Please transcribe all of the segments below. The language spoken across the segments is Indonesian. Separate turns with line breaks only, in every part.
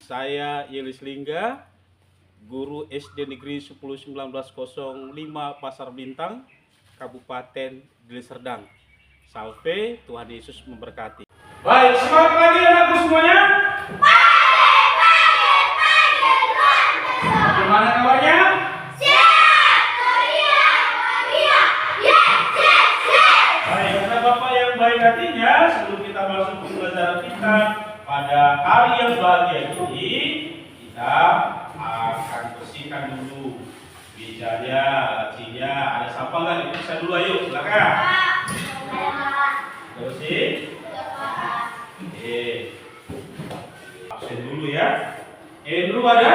Saya Yelis Lingga, guru SD Negeri 10-1905 Pasar Bintang, Kabupaten Deli Serdang. Salve, Tuhan Yesus memberkati. Baik, semangat lagi anakku semuanya. Bagaimana kabarnya? Baik, karena Bapak yang baik hatinya, sebelum kita masuk ke pelajaran kita pada hari yang bahagia ini, kita akan bersihkan dulu mejanya, lacinya. Ada sampah nggak? Diperiksa dulu, ayo, silakan. Bersih. Oke. Absen dulu ya. Andrew ada?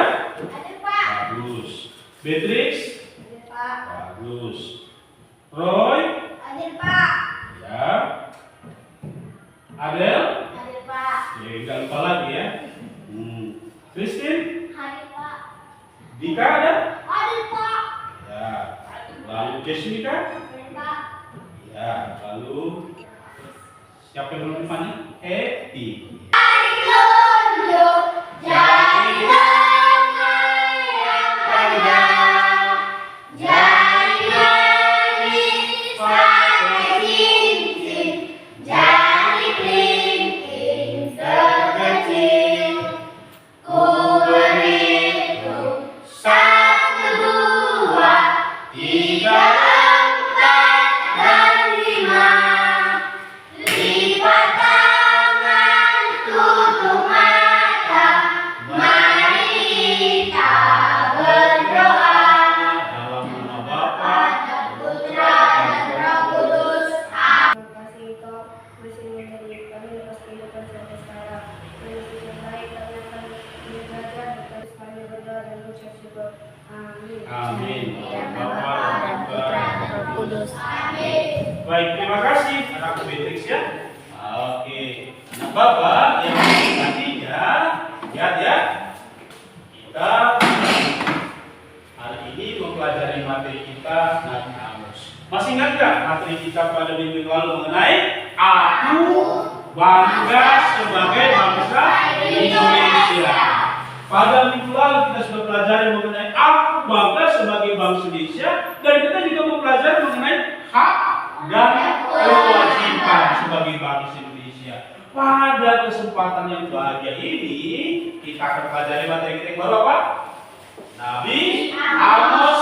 Bagus. Beatrix? Bagus. Roy? Ya. Adel? Jangan lupa lagi ya. Christine? Dika ada? Ya. Lalu Jessica? Ya. Lalu siapa yang belum depannya? Eti. Amin. Baik, terima kasih anak Beatrix ya. Oke. Nah, Bapak yang nantinya lihat ya. Kita hari ini mempelajari materi kita Nabi Amos. Masih ingat nggak materi kita pada minggu lalu mengenai aku bangga sebagai bangsa Indonesia. Pada minggu lalu kita sudah pelajari mengenai aku bangga sebagai bangsa Indonesia, dan kita juga mempelajari mengenai hak dan kewajiban sebagai bangsa Indonesia. Pada kesempatan yang bahagia ini, kita akan pelajari materi kita yang baru apa? Nabi Amos,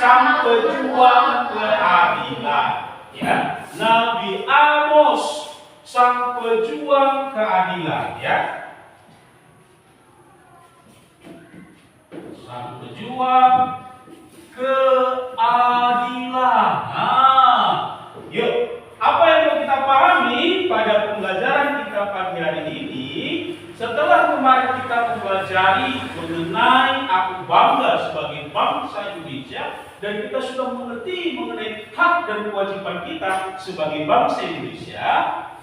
sang pejuang keadilan. Ya, Nabi Amos, sang pejuang keadilan. Ya. Sang pejuang keadilan. Yuk, apa yang mau kita pahami pada pembelajaran kita pagi hari ini? Setelah kemarin kita mempelajari mengenai aku bangga sebagai bangsa Indonesia, dan kita sudah mengerti mengenai hak dan kewajiban kita sebagai bangsa Indonesia,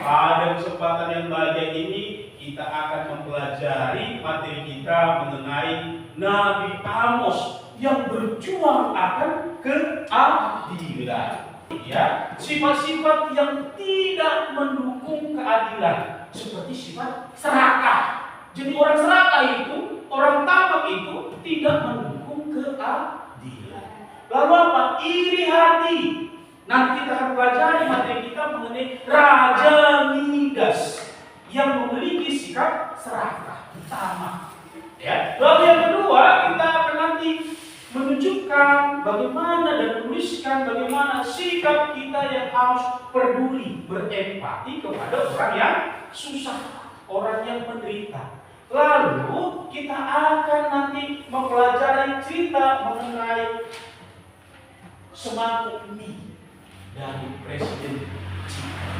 pada kesempatan yang bahagia ini kita akan mempelajari materi kita mengenai Nabi Amos yang berjuang akan keadilan. Ya, sifat-sifat yang tidak mendukung keadilan seperti sifat serakah. Jadi orang serakah itu, orang tamak itu tidak mendukung keadilan. Lalu apa? Iri hati. Nanti kita akan pelajari materi kita mengenai Raja Midas yang memiliki sikap serakah, tamak. Ya. Lalu yang kedua, kita akan nanti menunjukkan bagaimana dan menuliskan bagaimana sikap kita yang harus peduli, berempati kepada orang yang susah, orang yang menderita. Lalu kita akan nanti mempelajari cerita mengenai semangkuk mie dari Presiden China.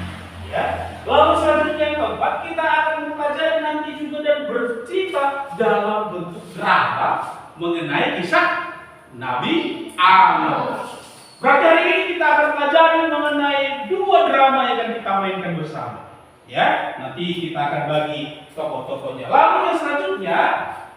Ya. Lalu selanjutnya yang keempat, kita akan mempelajari nanti juga dan bercerita dalam bentuk drama mengenai kisah Nabi Amos. Berarti hari ini kita akan pelajari mengenai dua drama yang akan kita mainkan bersama. Ya, nanti kita akan bagi tokoh-tokohnya. Lalu yang selanjutnya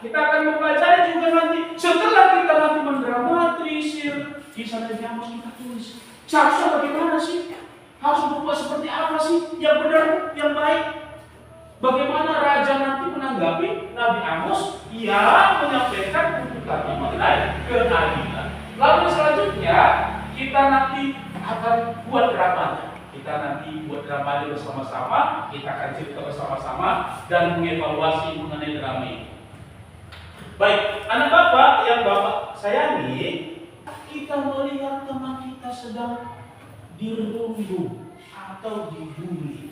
kita akan mempelajari juga nanti setelah kita nanti mendramatisir kisah Nabi Amos, kita tulis seharusnya bagaimana sih? Harus berbuat seperti apa sih yang benar, yang baik? Bagaimana raja nanti menanggapi Nabi Amos Ia menyampaikan tuntutannya mengenai keadilan. Lalu selanjutnya kita nanti akan buat dramanya. Kita nanti buat dramanya bersama-sama. Kita akan cerita bersama-sama dan mengevaluasi mengenai drama ini. Baik, anak bapak yang bapak sayangi, kita melihat teman kita sedang dirundung atau dibully.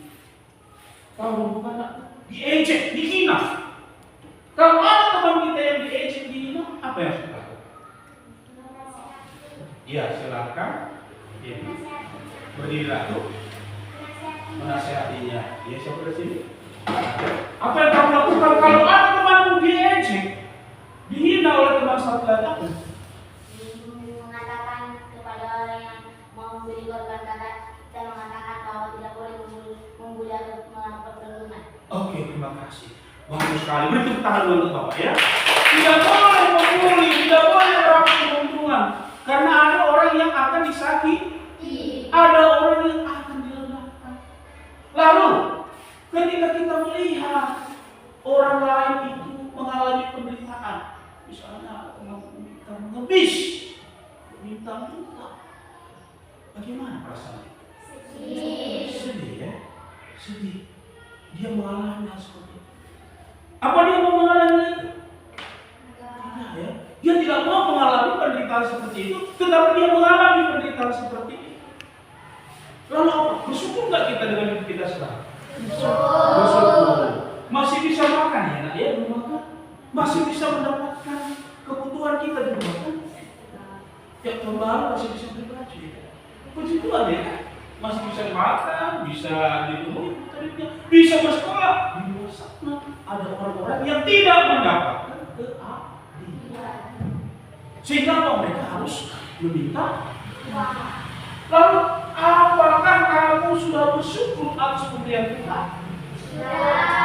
Kalau bukan diejek, dihina. Kalau ada teman kita yang diejek, dihina, apa yang harus kita lakukan? Ya, silakan. Ya. Berdirilah tuh. Menasehatinya. Ya, siapa di sini? Apa yang kamu lakukan kalau ada temanmu diejek, dihina oleh teman satu lagi?
Mengatakan kepada orang yang mau membeli korban kata, kita mengatakan bahwa tidak boleh membuli atau melakukan perundungan.
Oke, terima kasih. Bagus sekali. Beri tepuk tangan dulu untuk Bapak ya. Tidak boleh membuli, tidak boleh melakukan perundungan, karena ada orang yang akan disakiti, ada orang yang akan direndahkan. Lalu, ketika kita melihat orang lain itu mengalami penderitaan, misalnya minta mengebis, minta, bagaimana perasaannya? Sedih ya, sedih. Dia mengalami hal seperti itu. Apa dia mau mengalami itu? Tidak ya. Dia tidak mau mengalami penderitaan seperti itu, tetapi dia mengalami penderitaan seperti itu. Lalu apa? Bersyukur nggak kita dengan hidup kita sekarang? Bersyukur. Masih bisa makan ya, nak ya, belum makan. Masih bisa mendapatkan kebutuhan kita di rumah kan? Tiap tahun baru masih bisa beli baju ya. Puji Tuhan ya. Masih bisa makan, bisa ditemui, bisa bersekolah. Di luar sana ada orang-orang yang tidak mendapatkan keadilan, sehingga mereka harus meminta. Lalu, apakah kamu sudah bersyukur atas pemberian Tuhan?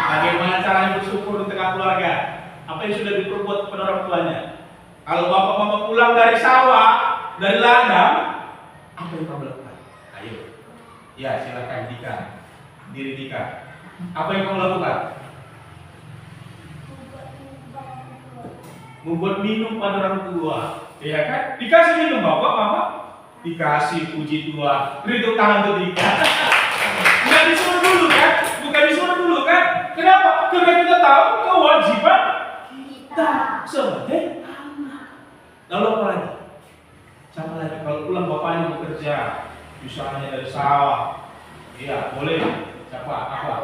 Bagaimana caranya bersyukur di tengah keluarga? Apa yang sudah diperbuat kepada orang tuanya? Kalau bapak mama pulang dari sawah, dari ladang, apa yang kamu lakukan? Ayo, ya silakan Dika, diri Dika. Apa yang kamu lakukan? Membuat minum pada orang tua, ya kan? Dikasih minum bapak, mama, dikasih, puji Tuhan. Beri tepuk tangan untuk Dika. Bukan disuruh dulu kan? Bukan disuruh dulu kan? Kenapa? Karena kita tahu kewajiban kita sebagai anak. Lalu apa lagi? Sama lagi, kalau pulang bapaknya bekerja, misalnya dari sawah, iya boleh. Siapa? Apa?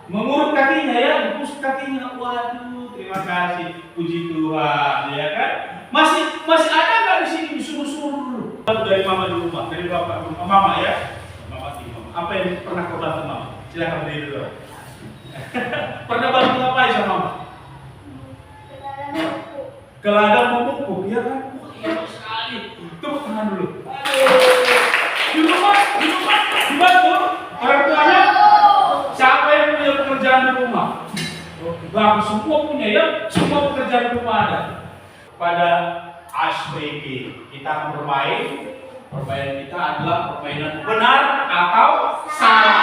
Mengurut kakinya ya, mengurus kakinya. Waduh, terima kasih, puji Tuhan, ya kan? Masih ada nggak di sini disuruh-suruh dulu? Dari mama di rumah, dari bapak di rumah, mama ya. Mama di rumah. Apa yang pernah kau bantu mama? Silakan berdiri dulu. Pernah bantu apa sama mama? Ke ladang memupuk, ya kan? Hebat sekali. Tepuk tangan dulu. Di rumah, dibantu orang tuanya. Siapa yang punya pekerjaan di rumah? Bagus, semua punya ya. Semua pekerjaan di rumah ada. Pada HPG kita akan bermain. Permainan kita adalah permainan benar atau salah.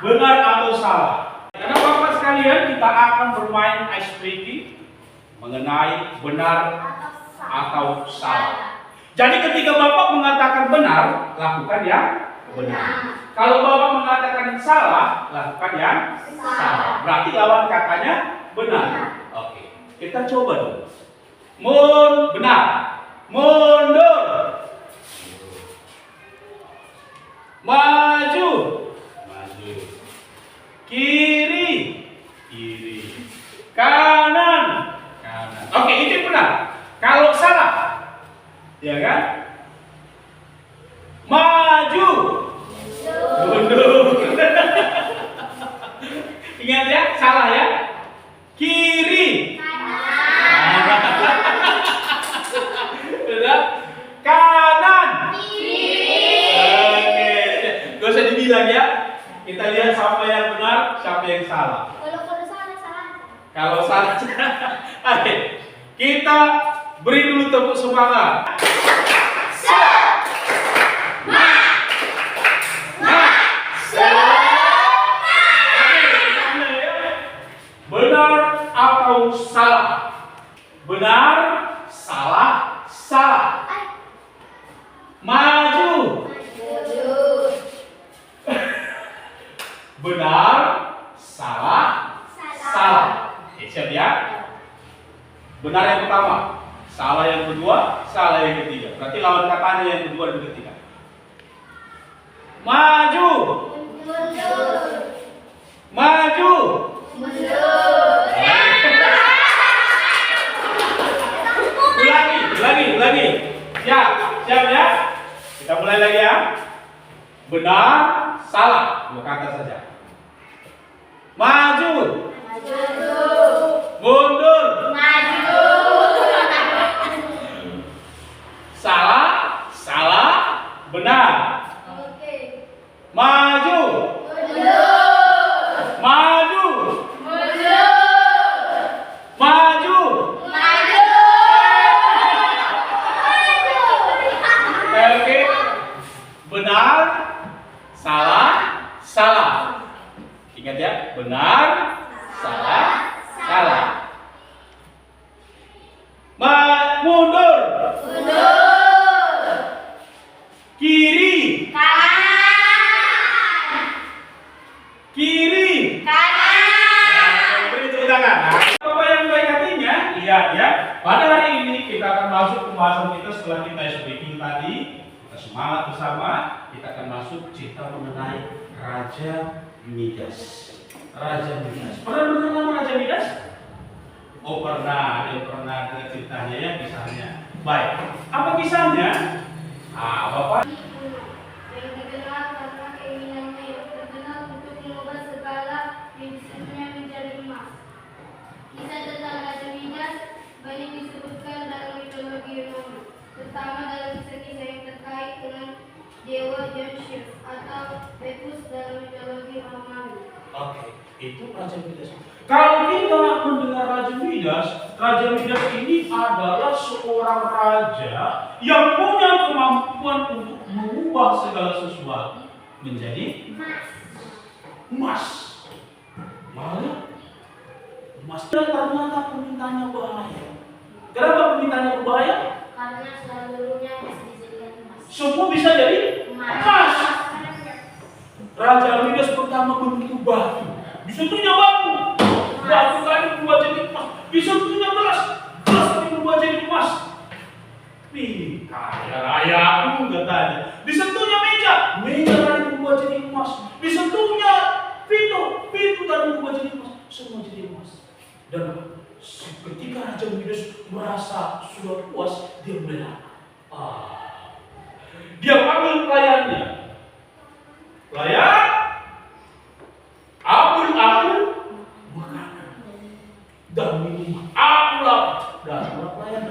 Benar atau salah. Karena bapak sekalian, kita akan bermain ice breaking mengenai benar atau salah. Jadi ketika bapak mengatakan benar, lakukan yang benar. Kalau bapak mengatakan salah, lakukan yang salah. Berarti lawan katanya benar. Oke, kita coba dulu. Benar, mundur, maju, kiri, kanan. Oke, itu benar. Kalau salah, ya kan? Maju, mundur. Ingat ya, salah ya. Kiri, kanan. Oke, gak usah dibilang ya. Kita lihat siapa yang benar, siapa yang salah. Kalau salah, oke. Kita beri dulu tepuk semangat. Benar atau salah? Benar, salah, salah. Maju. Benar, salah, salah. Oke, siap ya? Benar yang pertama, salah yang kedua, salah yang ketiga. Berarti lawan katanya yang kedua dan ketiga. Maju. Maju. Ulangi. Siap ya? Kita mulai lagi ya. Benar, salah. Dua kata saja. Maju. Mundur. Salah, benar. Maju. Oke. Benar, salah. Ingat ya, benar, salah. Mundur. Kiri. Beri tepuk tangan. Bapak yang baik hatinya, lihat ya. Pada hari ini kita akan masuk pembahasan kita setelah kita speaking tadi. Kita semangat bersama. Kita akan masuk cerita mengenai Raja Midas. Pernah dengar nama Raja Midas? Oh pernah, dia pernah dengar ceritanya ya, kisahnya. Baik, apa kisahnya? Bapak.
Yang dikenal karena keinginannya yang terkenal untuk mengubah segala prinsipnya menjadi emas. Kisah tentang Raja Midas banyak disebutkan dalam mitologi Yunani, terutama dalam kisah-kisah yang terkait dengan dewa Dionysius atau Bacchus dalam mitologi Romawi.
Oke, itu Raja Midas. Kalau kita mendengar Raja Midas ini adalah seorang raja yang punya kemampuan untuk mengubah segala sesuatu menjadi emas. Emas. Dan ternyata permintaannya berbahaya. Kenapa permintaannya berbahaya?
Karena seluruhnya bisa dijadikan emas.
Semua bisa jadi emas. Raja Midas pertama bentuk batu. Disentuhnya batu tadi berubah jadi emas. Disentuhnya beras tadi berubah jadi emas. Kaya raya aku katanya. Disentuhnya meja tadi berubah jadi emas. Disentuhnya pintu tadi berubah jadi emas. Semua jadi emas. Dan ketika Raja Midas merasa sudah puas, dia bilang, dia panggil pelayannya. Pelayan, ambil aku makanan dan minuman. Aku lapar. Dan pelayan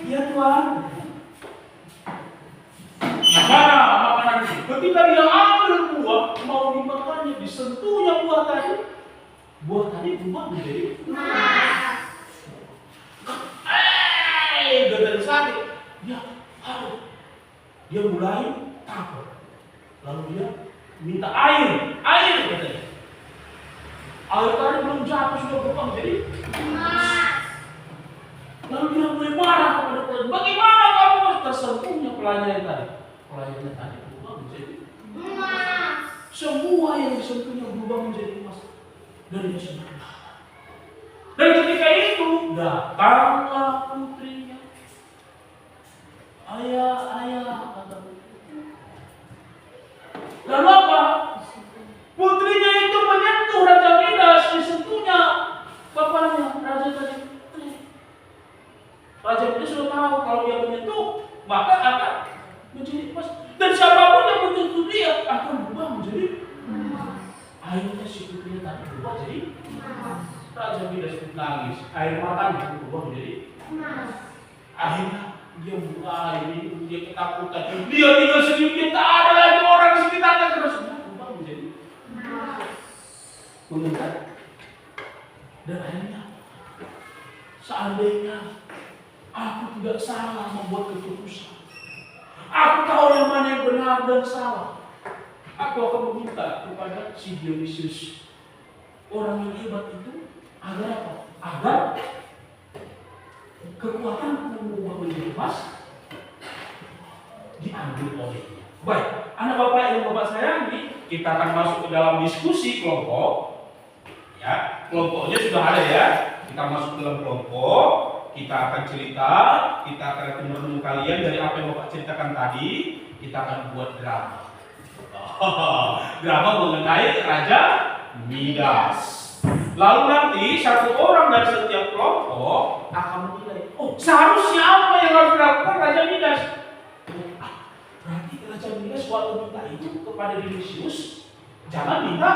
ya Tuhan. Mana makanan itu? Ketika dia ambil buah, mau dimakannya, disentuhnya buah tadi berubah menjadi emas. Udah dari sakit. Dia mulai takut. Lalu dia minta air katanya. Air tadi belum jatuh sudah berubah menjadi emas. Lalu dia mulai marah kepada pelayan. Bagaimana kamu tersentuhnya pelayannya tadi? Pelayannya tadi berubah menjadi emas. Semua yang disentuhnya berubah menjadi emas. Dan dia senang. Dan ketika itu datanglah putrinya. Ayah, kata putri. Lalu apa? Putrinya itu menyentuh Raja Midas, disentuhnya bapaknya, Raja tadi. Raja Midas sudah tahu kalau dia menyentuh, maka akan menjadi emas. Dan siapapun yang menyentuh dia akan berubah menjadi emas. Akhirnya si putrinya tadi berubah jadi emas. Raja Midas nangis, air matanya berubah menjadi emas. Akhirnya dia mulai dia ketakutan. Dia tinggal sendiri, tak ada lagi orang di sekitarnya terus berubah menjadi emas. Dan akhirnya seandainya aku tidak salah membuat keputusan, aku tahu yang mana yang benar dan salah, aku akan meminta kepada si Dionysius orang yang hebat itu agar apa? Agar kekuatan mengubah menjadi emas diambil olehnya. Baik, anak bapak yang bapak sayangi, kita akan masuk ke dalam diskusi kelompok. Ya, kelompoknya sudah ada ya. Kita masuk ke dalam kelompok, kita akan cerita, kita akan menurut kalian dari apa yang bapak ceritakan tadi, kita akan buat drama. Drama mengenai Raja Midas. Lalu nanti satu orang dari setiap kelompok akan menilai, oh seharusnya apa yang harus dilakukan Raja Midas? Berarti Raja Midas waktu minta itu kepada Dionysius, jangan minta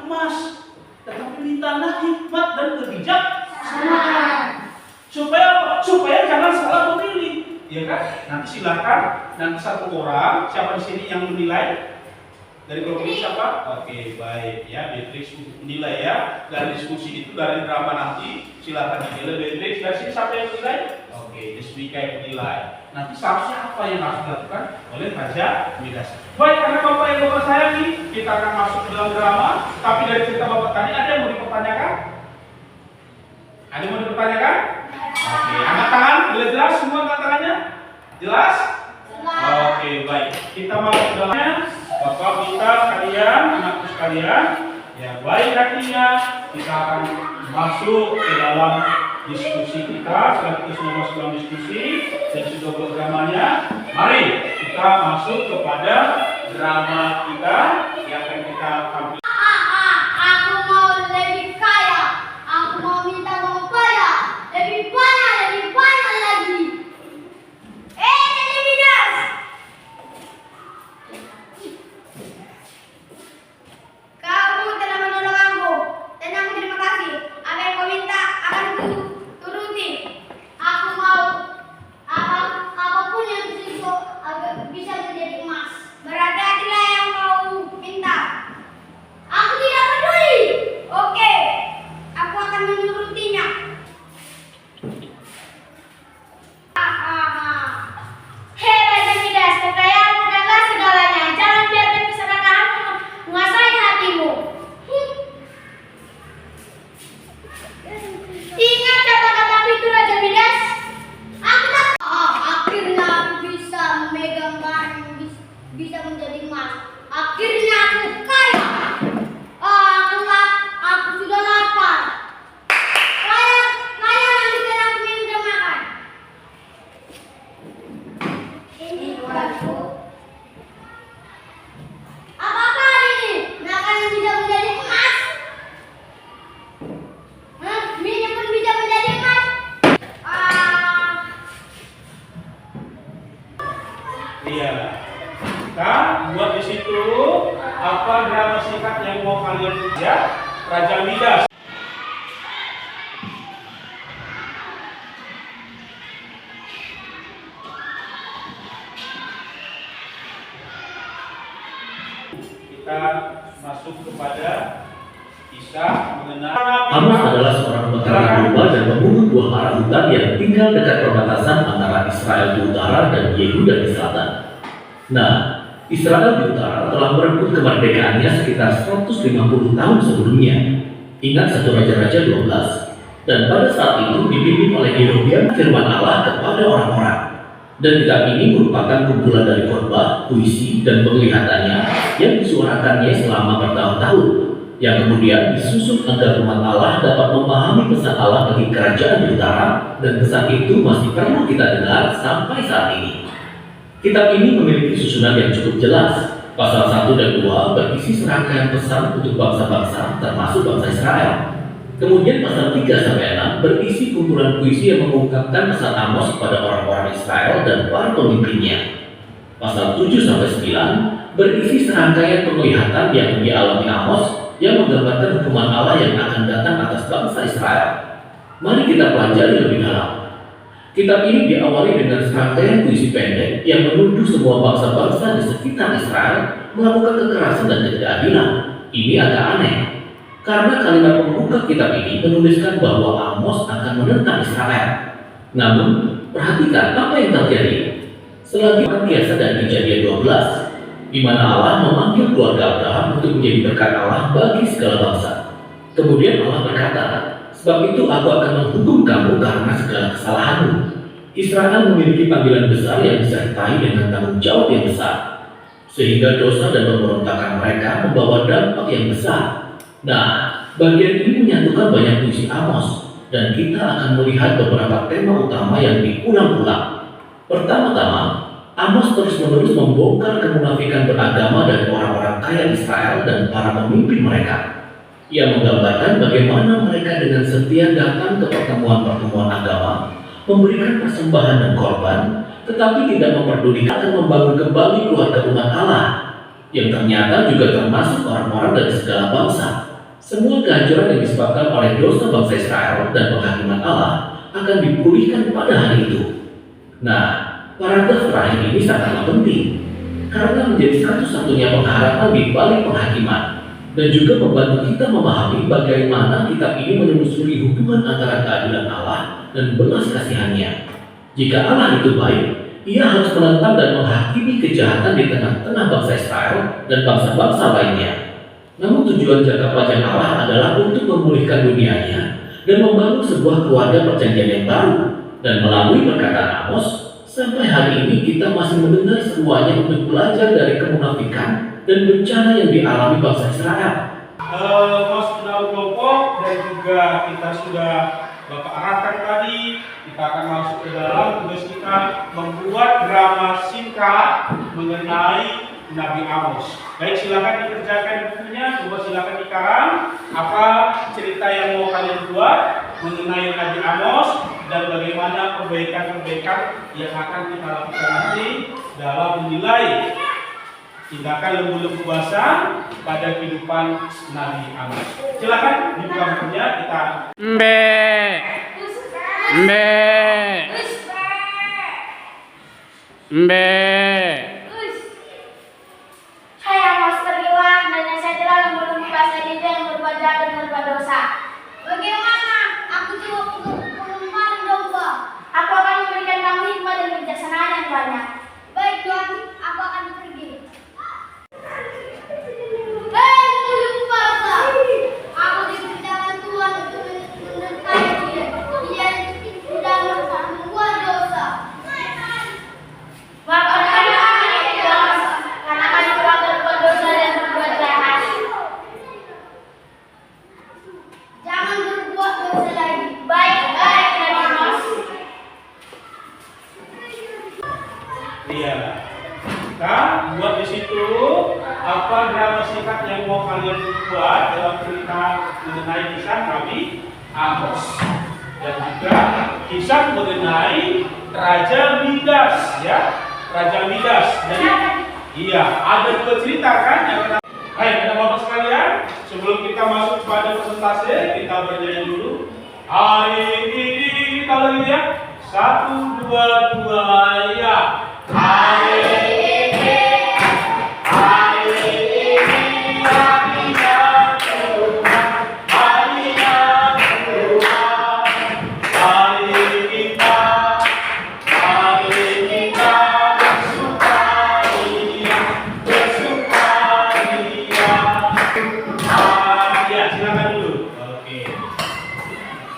emas, tetapi mintalah hikmat dan kebijaksanaan. Supaya apa? Supaya jangan salah memilih, ya kan? Nanti silakan, nanti satu orang, siapa di sini yang menilai? Dari kelompok ini siapa? Oke, baik ya, Beatrix untuk menilai ya. Dari diskusi itu, dari drama nanti, silakan dinilai. Beatrix, dari sini siapa yang menilai? Oke, Desmika yang menilai. Nanti seharusnya apa yang harus dilakukan oleh Raja Midas? Baik, karena bapak yang bapak sayangi, kita akan masuk ke dalam drama. Tapi dari cerita bapak tadi, ada yang mau dipertanyakan? Ada yang mau dipertanyakan? Oke, angkat tangan, boleh jelas semua angkat tangannya? Jelas? Oke, baik. Kita masuk ke dalamnya. Bapak kita sekalian, anakku sekalian, ya baik hatinya, kita akan masuk ke dalam diskusi kita. Setelah kita sudah masuk dalam diskusi dan sudah buat dramanya, mari kita masuk kepada drama kita yang akan kita tampilkan.
Aku mau lebih kaya. Aku mau minta mau kaya. Lebih banyak lagi. Jadi Midas. Kamu telah menolong aku dan aku terima kasih. Apa yang kau minta akan turuti. Aku mau apapun yang bisa menjadi emas. Berhati-hatilah yang kau minta. Aku tidak peduli. Oke, aku akan menurutinya. Hei Raja Midas, kekayaanmu adalah segalanya. Jangan biarkan keserakahanmu menguasai hatimu. Ingat kata-kata itu Raja Midas. Aku tak. Akhirnya aku bisa memegang barang yang bisa menjadi emas. Akhirnya aku kaya. Aku sudah lapar. Kaya lanjutkan aku minta makan. Ini buatku. Apakah ini makanan bisa menjadi emas? Minyak pun bisa menjadi emas.
Iya. Kan buat di situ apa drama singkat yang mau kalian lihat? Raja Midas. Kita masuk kepada kisah mengenai
Amos adalah seorang petani domba dan pemungut buah arah hutan yang tinggal dekat perbatasan antara Israel di utara dan Yehuda di selatan. Nah, Israel di utara telah merebut kemerdekaannya sekitar 150 tahun sebelumnya. Ingat 1 Raja-Raja 12. Dan pada saat itu dipimpin oleh Yerobeam firman Allah kepada orang-orang. Dan kitab ini merupakan kumpulan dari khotbah, puisi, dan penglihatannya yang disuarakannya selama bertahun-tahun, yang kemudian disusun agar umat Allah dapat memahami pesan Allah bagi kerajaan di utara, dan pesan itu masih perlu kita dengar sampai saat ini. Kitab ini memiliki susunan yang cukup jelas. Pasal 1 dan 2 berisi serangkaian pesan untuk bangsa-bangsa, termasuk bangsa Israel. Kemudian pasal 3 sampai 6 berisi kumpulan puisi yang mengungkapkan pesan Amos kepada orang-orang Israel dan para pemimpinnya. Pasal 7 sampai 9 berisi serangkaian penglihatan yang dialami Amos yang menggambarkan hukuman Allah yang akan datang atas bangsa Israel. Mari kita pelajari lebih dalam. Kitab ini diawali dengan serangkaian puisi pendek yang menuduh semua bangsa-bangsa di sekitar Israel melakukan kekerasan dan ketidakadilan. Ini agak aneh, karena kalimat pembuka kitab ini menuliskan bahwa Amos akan menentang Israel. Namun, perhatikan apa yang terjadi. Selanjutnya kisah dari Kejadian 12. di mana Allah memanggil keluarga Abraham untuk menjadi berkat Allah bagi segala bangsa. Kemudian Allah berkata, "Sebab itu aku akan menghukum kamu karena segala kesalahanmu." Israel memiliki panggilan besar yang disertai dengan tanggung jawab yang besar, sehingga dosa dan pemberontakan mereka membawa dampak yang besar. Nah, bagian ini menyatukan banyak puisi Amos, dan kita akan melihat beberapa tema utama yang diulang-ulang. Pertama-tama, Amos terus-menerus membongkar kemunafikan beragama dari orang-orang kaya Israel dan para pemimpin mereka. Ia menggambarkan bagaimana mereka dengan setia datang ke pertemuan-pertemuan agama, memberikan persembahan dan korban, tetapi tidak memperdulikan akan membangun kembali keluarga umat Allah, yang ternyata juga termasuk orang-orang dari segala bangsa. Semua kehancuran yang disebabkan oleh dosa bangsa Israel dan penghakiman Allah akan dipulihkan pada hari itu. Nah, paragraf terakhir ini sangatlah penting, karena menjadi satu-satunya pengharapan di balik penghakiman, dan juga membantu kita memahami bagaimana kitab ini menelusuri hubungan antara keadilan Allah dan belas kasihannya. Jika Allah itu baik, Ia harus menentang dan menghakimi kejahatan di tengah-tengah bangsa Israel dan bangsa-bangsa lainnya. Namun tujuan jangka panjang Allah adalah untuk memulihkan dunianya dan membangun sebuah keluarga perjanjian yang baru. Dan melalui perkataan Amos, sampai hari ini kita masih mendengar semuanya untuk belajar dari kemunafikan dan bencana yang dialami bangsa Israel.
Mas kenal kelompok dan juga kita sudah Bapak arahkan tadi, kita akan masuk ke dalam tugas kita membuat drama singkat mengenai Nabi Amos. Baik, silakan dikerjakan bukunya, coba silakan dikarang apa cerita yang mau kalian buat mengenai Nabi Amos dan bagaimana perbaikan-perbaikan yang akan kita lakukan nanti dalam menilai tindakan lembu-lembu basah pada kehidupan Nabi Amos. Silakan dibuka bukunya, kita
Saya Amos pergilah dan nasihatlah lembu-lembu basah itu yang berbuat jahat dan berbuat dosa. Bagaimana? Aku juga pengembang domba. Aku akan memberikan kamu hikmah dan kebijaksanaan yang banyak. Baik Tuhan, aku akan pergi. Hei lembu-lembu basah, aku diperintahkan Tuhan untuk menyertai dia. Dia sudah membuat dosa. Maafkan kami, karena kami telah berbuat dosa dan berbuat jahat. Jangan berbuat dosa lagi. Baik-baik, Nabi Amos.
Iya. Kita buat di situ apa drama singkat yang mau kalian buat dalam cerita mengenai kisah Nabi Amos dan juga kisah mengenai Raja Midas, ya, Raja Midas. Jadi, iya, ada dua cerita kan yang kita. Baik, Bapak sekalian, sebelum kita masuk pada presentasi, kita bernyanyi dulu. Hari ini kita lagi ya, 1, 2, 2, ya. Hari ini harinya Tuhan, harinya Tuhan, hari kita bersukaria, bersukaria. Ya, silakan dulu. Oke.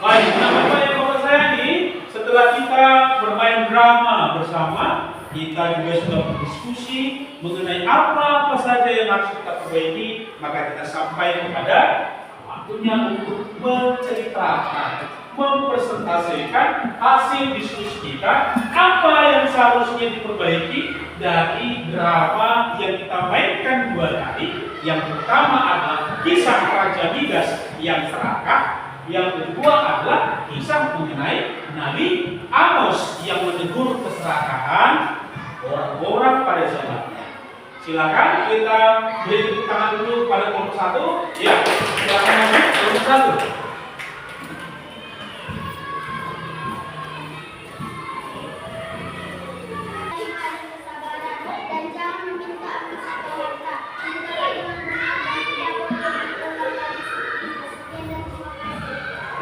Baik, Bapak yang Bapak sayangi, setelah kita bermain drama bersama, kita juga sudah berdiskusi mengenai apa saja yang harus kita perbaiki, maka kita sampai kepada waktunya untuk menceritakan, mempresentasikan hasil diskusi kita, apa yang seharusnya diperbaiki dari drama yang kita mainkan 2 kali. Yang pertama adalah kisah Raja Midas yang serakah, yang kedua adalah kisah mengenai Nabi Amos yang menegur keserakahan orang-orang pada zamannya. Silakan kita beri tepuk tangan dulu pada kelompok 1. Ya, silakan masuk kelompok 1.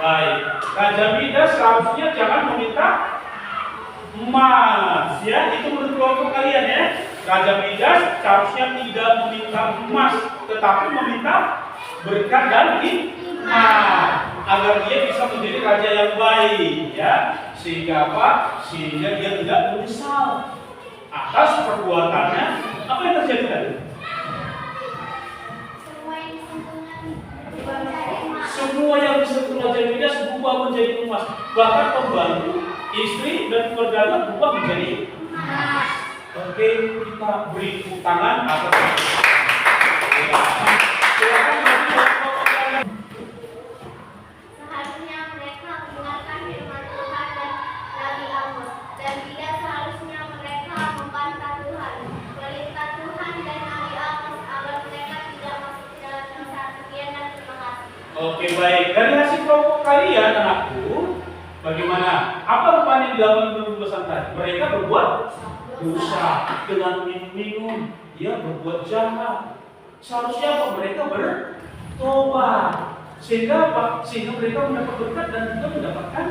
Baik, Raja Midas seharusnya jangan meminta emas, ya, itu menurut kelompok kalian ya. Raja Midas seharusnya tidak meminta emas, tetapi meminta berkat dan hikmah agar dia bisa menjadi raja yang baik, ya. Sehingga apa? Sehingga dia tidak menyesal atas perbuatannya. Apa yang terjadi tadi? Semua yang disentuh Raja Midas berubah menjadi emas. Bahkan pembantu, istri dan keluarganya berubah menjadi emas. Oke, kita beri tepuk tangan atas. Silakan.
Seharusnya mereka mendengarkan firman Tuhan dan Nabi Amos, dan tidak seharusnya mereka membantah Tuhan, perintah Tuhan dan Nabi Amos agar mereka tidak masuk ke dalam dosa. Sekian dan terima kasih.
Oke, baik. Dari hasil kelompok kalian, anakku, bagaimana? Apa rupanya di dalam penulisan tadi? Mereka berbuat dosa dengan minum-minum, ya, berbuat jahat. Seharusnya apa? Mereka bertobat. Sehingga apa? Sehingga mereka mendapat berkat dan juga mendapatkan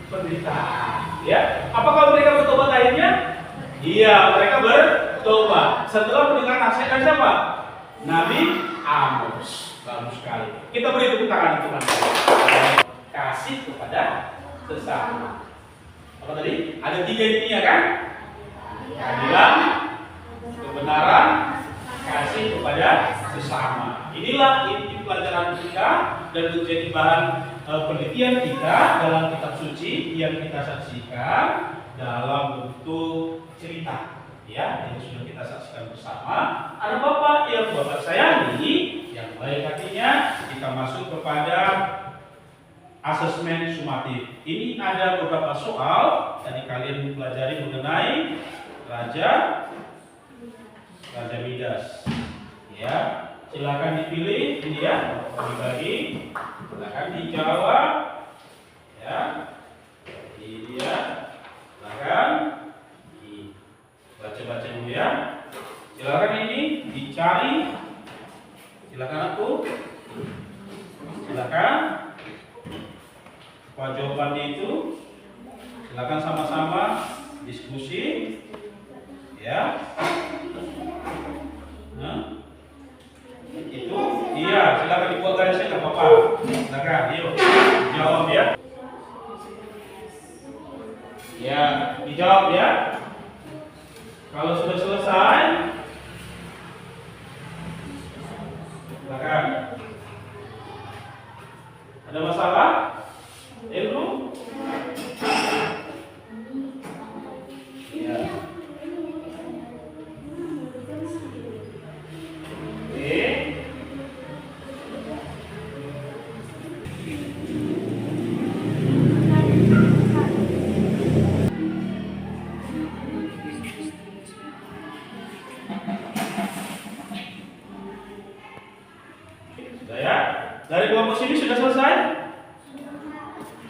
penderitaan. Ya, apakah mereka bertobat akhirnya? Iya, mereka bertobat. Setelah mendengar nasihat dari siapa? Nabi Amos. Bagus sekali. Kita beri tepuk tangan untuk Tuhan. Kasih kepada sesama. Apa tadi? Ada 3 intinya kan? Keadilan, kebenaran, kasih kepada sesama. Inilah inti pelajaran kita dan menjadi bahan penelitian kita dalam kitab suci yang kita saksikan dalam bentuk cerita, ya, yang sudah kita saksikan bersama. Ada Bapak yang Bapak sayangi, yang baik hatinya. Kita masuk kepada asesmen sumatif. Ini ada beberapa soal tadi kalian mempelajari mengenai Raja Midas. Ya, silakan dipilih ini ya, dibagi, silakan dijawab. Ya, ini dia, silakan dibaca-baca dulu ya. Silakan ini dicari. Silakan aku. Silakan. Apa jawabannya itu? Silakan sama-sama diskusi. Ya. Nah, itu, iya, silakan dibuat garisnya nggak apa-apa. Silakan, yuk, jawab ya. Ya, dijawab ya. Kalau sudah selesai, silakan. Ada masalah? Belum? Ya. Sudah ya? Dari kelompok sini sudah selesai?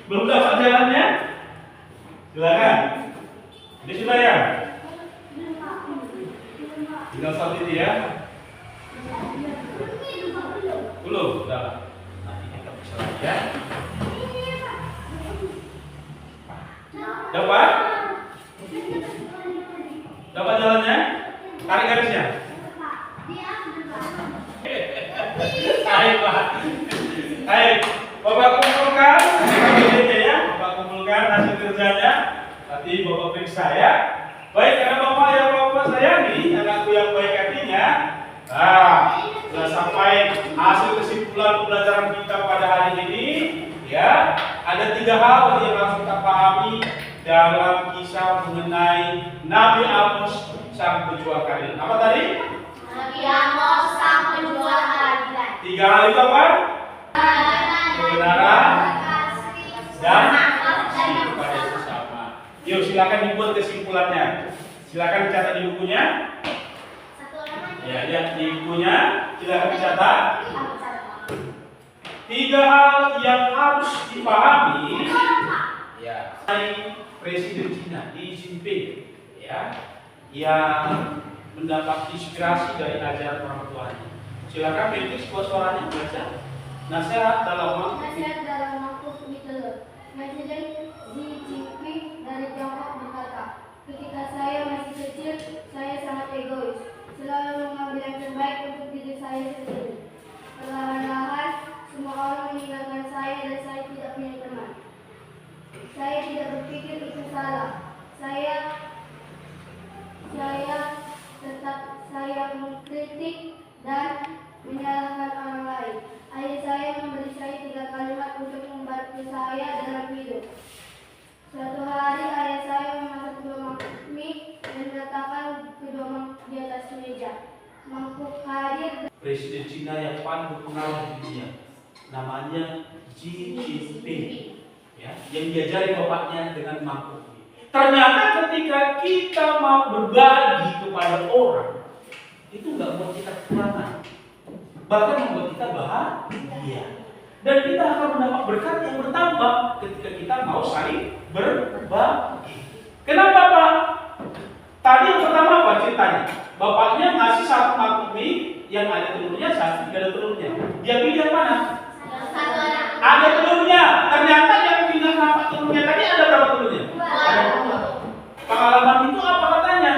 Belum dapat jalannya? Silakan. Ini sudah ya? Tinggal satu itu ya? Belum? Sudah. Nanti kita bisa lagi ya. Dapat? Dapat jalannya? Tarik garisnya. Baik, Pak. Baik, Bapak kumpulkan hasilnya ya. Bapak kumpulkan hasil kerjanya. Nanti Bapak periksa ya. Baik, karena Bapak yang Bapak sayangi, anakku yang baik hatinya. Nah, sudah sampai hasil kesimpulan pembelajaran kita pada hari ini. Ya, ada 3 hal yang harus kita pahami dalam kisah mengenai Nabi Amos sang pejuang keadilan. Apa tadi?
Nabi Amos sang penjual keadilan.
3 hal itu apa? Kebenaran dan kasih kepada sesama. Yuk, silakan dibuat kesimpulannya. Silakan dicatat di bukunya. Ya, lihat di bukunya. Silakan dicatat. 3 hal yang harus dipahami. Ya, Presiden Cina Xi Jinping, ya, yang mendapat inspirasi dari ajaran orang tuanya. Silakan pilih sebuah suaranya baca. Nasihat dalam waktu
Presiden Xi Jinping dari Tiongkok berkata, Ketika saya masih kecil, saya sangat egois, selalu mengambil yang terbaik untuk diri saya sendiri. Perlahan-lahan, semua orang meninggalkan saya dan saya tidak punya teman. Saya tidak berpikir itu salah. Saya mengkritik dan menyalahkan orang lain. Ayah saya memberi saya 3 kalimat untuk membantu saya dalam hidup. Suatu hari ayah saya memasak 2 mangkuk mie dan meletakkan kedua mangkuk di atas meja. Mangkuk hadir.
Presiden Cina yang paling berpengaruh di dunia, namanya Xi Jinping, ya, yang diajari bapaknya dengan mangkuk mie. Ternyata ketika kita mau berbagi kepada orang, itu nggak buat kita kekurangan, bahkan membuat kita bahagia. Dan kita akan mendapat berkat yang bertambah ketika kita mau saling berbagi. Kenapa, Pak? Tadi yang pertama apa ceritanya? Bapaknya ngasih 1 mangkuk mie yang ada telurnya, 1 tidak ada telurnya. Dia pilih yang mana? Ada telurnya. Ternyata yang pilih apa telurnya tadi ada berapa telurnya? Ada 2. Pengalaman itu apa katanya?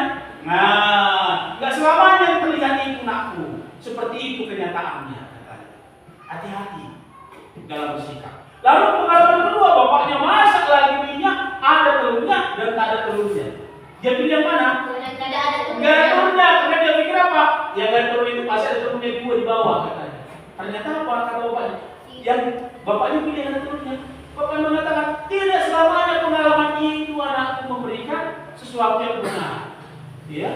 Nah, nggak selamanya yang terlihat itu nakku. Seperti itu kenyataannya katanya. Hati-hati dalam bersikap. Lalu pengalaman kedua, bapaknya masak lagi minyak, ada telurnya dan tak ada telurnya. Dia pilih yang mana? Nggak ada telurnya, karena dia pikir apa? Yang nggak ada telur itu pasti ada telurnya 2 di bawah katanya. Ternyata apa kata bapaknya? Yang bapaknya pilih yang ada telurnya. Bapak mengatakan tidak selamanya pengalaman itu anakku memberikan sesuatu yang benar. Ya.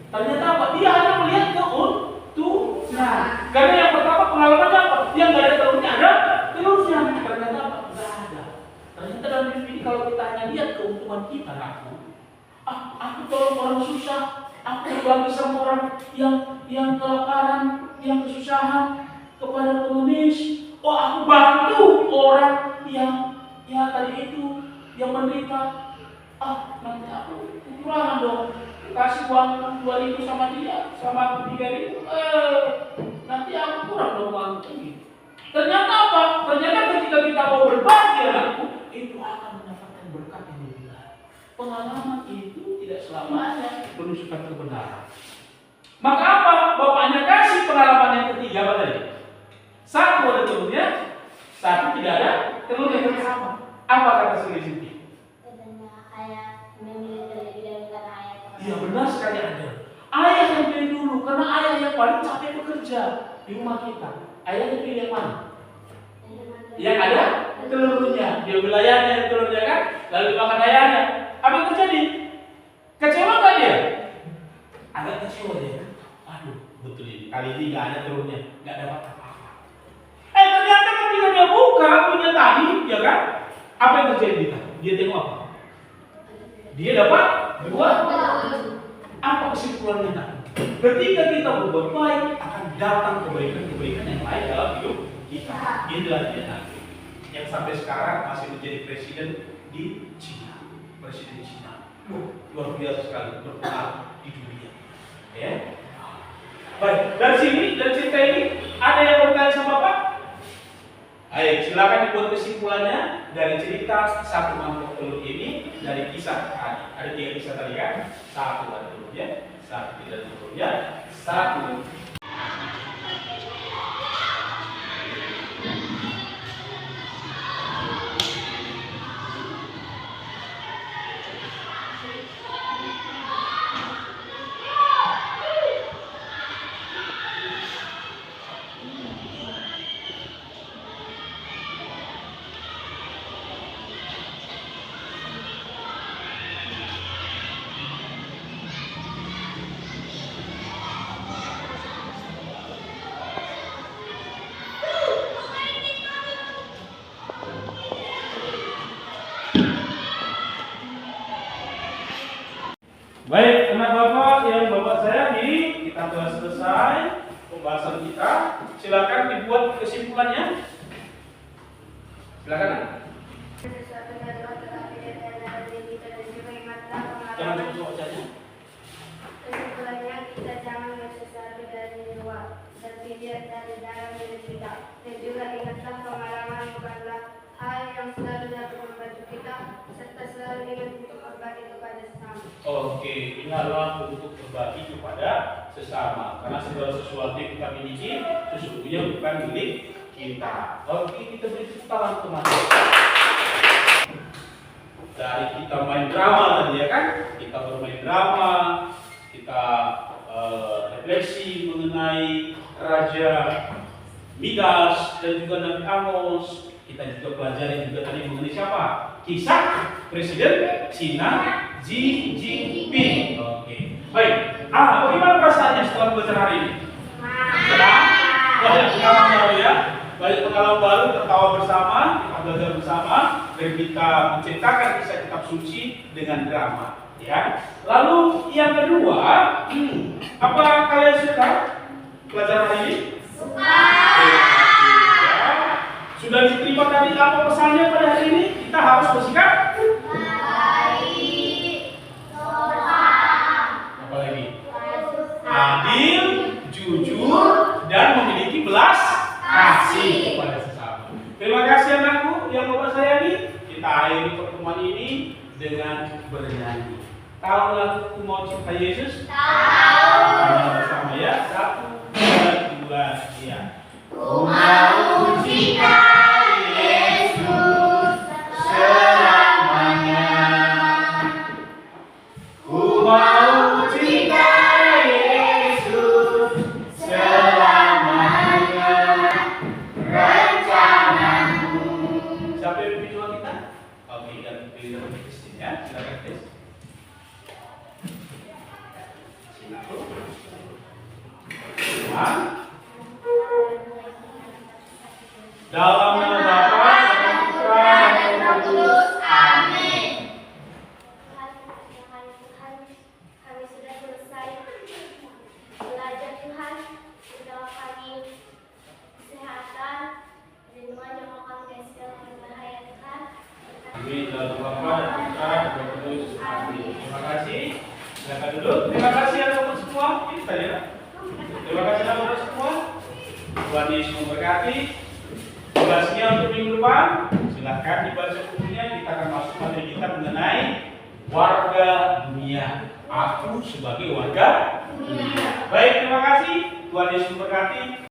Ternyata apa? Dia hanya melihat keuntungan. Karena yang pertama pengalamannya apa? Yang nggak ada telurnya ada telurnya. Ternyata apa? Nggak ada. Ternyata dalam hidup ini kalau kita hanya lihat keuntungan kita, aku tolong orang susah, aku berbagi sama orang yang kelaparan, yang kesusahan, kepada pengemis. Oh, aku bantu orang yang tadi itu yang menderita. Nanti aku kekurangan dong. Kasih uang 2.000 sama dia, sama aku 3.000. Nanti aku kurang dong uang ini. Ternyata apa? Ternyata ketika kita mau berbagi anakku, itu akan mendapatkan berkat yang lebih besar. Pengalaman itu tidak selamanya menunjukkan kebenaran. Maka apa? Bapaknya kasih pengalaman yang ketiga apa tadi? 1 ada telurnya, 1 tidak ada telurnya yang sama. Apa kata Sri Siti? Iya benar sekali ada. Ayah yang pilih dulu karena ayah yang paling capek bekerja di rumah kita. Ayahnya pilih yang mana? Yang ada telurnya. Dia wilayahnya telurnya kan, lalu dimakan ayahnya. Apa yang terjadi? Kecewa nggak dia? Agak kecewa dia. Aduh, betul ini. Kali ini nggak ada telurnya, nggak dapat apa-apa. Ternyata ketika dia buka punya tadi, ya kan? Apa yang terjadi? Dia tengok apa? Dia dapat 2. Apa kesimpulannya? Ketika kita berbuat baik, akan datang kebaikan-kebaikan yang lain dalam hidup kita. Inilah dia nanti yang sampai sekarang masih menjadi presiden di Cina. Presiden Cina. Luar biasa sekali berpengaruh di dunia. Ya. Baik, dari sini, dari cerita ini ada yang bertanya sama Bapak? Ayo, silakan dibuat kesimpulannya dari cerita 1 mangkok telur ini dari kisah tadi. Ada 3 kisah tadi kan? 1 ada telurnya, 1 tidak ada telurnya, 1. Baik, anak Bapak yang Bapak sayangi, kita telah selesai pembahasan kita. Silakan dibuat kesimpulannya. Silakan. Jangan lupa bacanya.
Kesimpulannya, kita jangan sesuatu dari luar dan tidak dari dalam diri kita. Dan juga ingatlah pengalaman bukanlah hal yang selalu dapat membantu kita, serta selalu ingat untuk berbagi kepada sesama.
Oke, ini adalah untuk berbagi kepada sesama. Karena segala sesuatu yang kita miliki sesungguhnya bukan milik kita. Oke, kita beri tepuk tangan teman-teman. Dari kita main drama tadi ya kan, kita bermain drama, kita refleksi mengenai Raja Midas dan juga Nabi Amos. Kita juga pelajari juga tadi mengenai siapa? Kisah Presiden Cina Xi Jinping. Oke, baik. Bagaimana perasaannya setelah belajar hari ini? Senang? Banyak pengalaman baru ya. Banyak pengalaman baru, tertawa bersama, kita belajar bersama, dan kita menciptakan kisah kitab suci dengan drama. Ya. Lalu yang kedua, apa kalian suka belajar hari ini? Suka. Sudah diterima tadi apa pesannya pada hari ini? Kita harus bersikap baik, sopan, apa lagi? Adil, jujur, dan memiliki belas kasih kepada sesama. Terima kasih anakku yang Bapak sayangi. Kita akhiri pertemuan ini dengan bernyanyi. Tahu lagu Mau Cinta Yesus? Tahu. Bersama ya. 1, 2, 3. Ya. Ku mau cinta Yesus selamanya. Ku mau cinta Yesus selamanya. Rencanamu. Siapa yang pimpin doa kita? Oke, dan pilih dari Kristin ya. Silakan Kristin. Dalam nama Bapa dan Putra dan Roh Kudus. Amin.
Tuhan, kami sudah selesai belajar Tuhan. Berdoa kami kesehatan dan menjauhkan dari segala berbahaya Tuhan.
Amin. Dalam nama Bapa dan Putra dan Roh Kudus. Amin. Terima kasih. Silakan duduk. Terima kasih anak-anak semua. Ini saja. Terima kasih anak-anak semua. Tuhan Yesus memberkati. Tugasnya untuk minggu depan, silahkan dibaca bukunya. Kita akan masuk pada kitab mengenai warga dunia. Aku sebagai warga dunia. Baik, terima kasih. Tuhan Yesus memberkati.